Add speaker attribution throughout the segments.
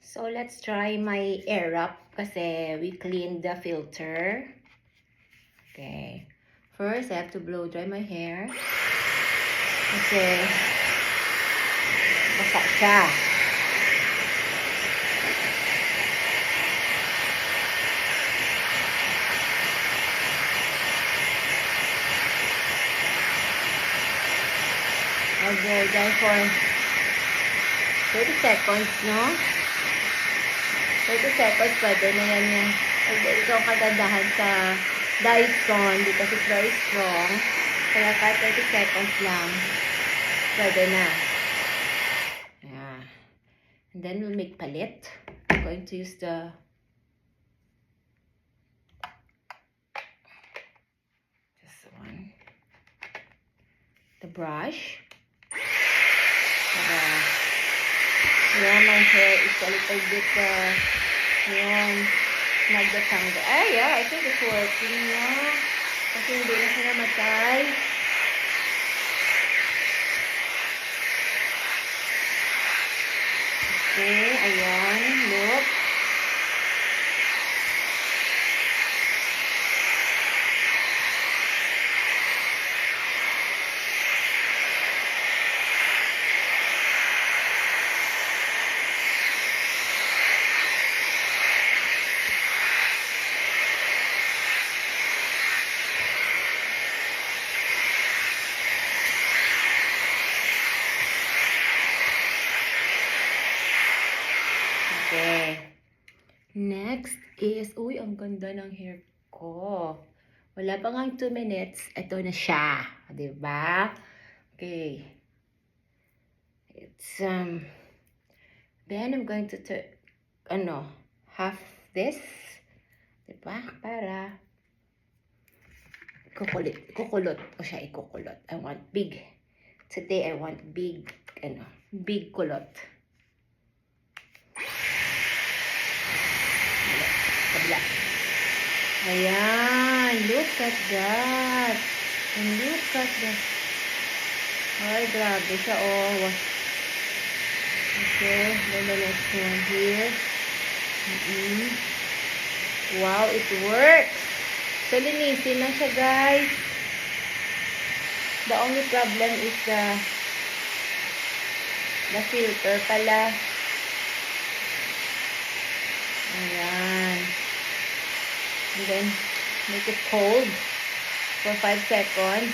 Speaker 1: So, let's try my air wrap kasi we cleaned the filter. Okay. First, I have to blow dry my hair. Kasi, basa siya. I'll blow dry for 30 seconds, no? 30 seconds, pwede na yan yung ito ang kagandahan sa Dyson because it's very strong. Kaya kahit 30 seconds lang, pwede na. Yeah. And then we'll make palit. I'm going to use the brush. Yeah, my hair is a little bit nagdatanggal. Yeah, I think it's working, yeah. Kasi hindi na siya namatay. Okay, ayan, look. Okay. Next is, uy, ang ganda ng hair ko. Wala pa nga 2 minutes. Ito na siya. Diba? Okay. It's, then I'm going to half this. Diba? Para kukulot o siya ikukulot. I want big. Today, I want big, big kulot. Kabila. Ayan, look at that. And look at that. Ay, grabe siya, oh. Okay, then the next one here. Wow, it works. So, linisin na siya, guys. The only problem is the filter pala. Ayan. And then, make it cold for 5 seconds.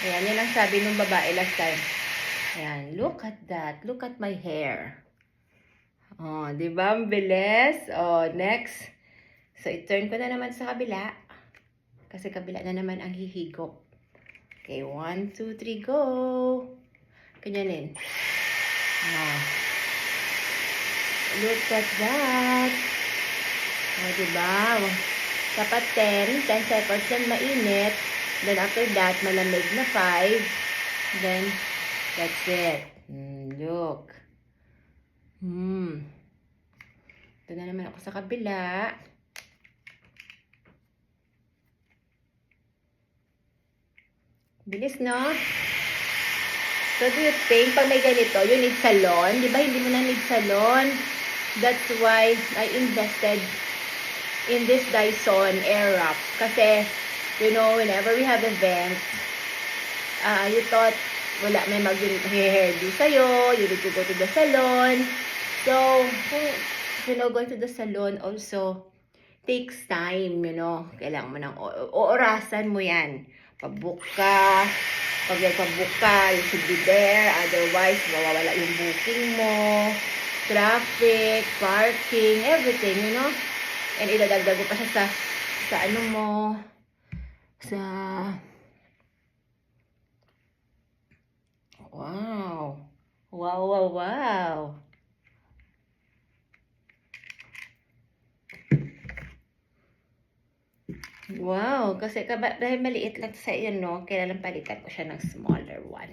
Speaker 1: Ayan, yan ang sabi ng babae last time. Ayan, look at that. Look at my hair. Oh, di ba? Ang bilis. Oh, next. So, i-turn ko na naman sa kabila. Kasi kabila na naman ang hihigop. Okay, 1, 2, 3, go! Ganyanin. Oh. Look at that. O, diba? Dapat 10 seconds yan mainit. Then, after that, malamig na 5. Then, that's it. Look. Ito na naman ako sa kabila. Bilis, no? So, do you think, pag may ganito, you need salon? Di ba, hindi mo na need salon? That's why I invested in this Dyson Air Wrap. Kasi, you know, whenever we have events, you thought, wala may mag-hairdo sa'yo, you need to go to the salon. So, you know, going to the salon also takes time, you know. Kailangan mo ng orasan mo yan. Pag-book ka, you should be there. Otherwise, mawawala yung booking mo. Traffic, parking, everything, you know. And idadagdag mo pa siya sa ano mo, wow. Wow, wow, wow. Wow, kasi dahil maliit lang sa iyo, no, kailangan palitan ko siya ng smaller one.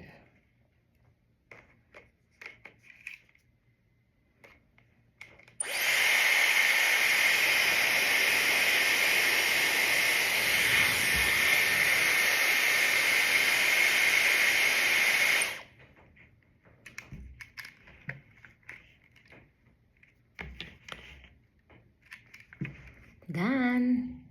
Speaker 1: Done.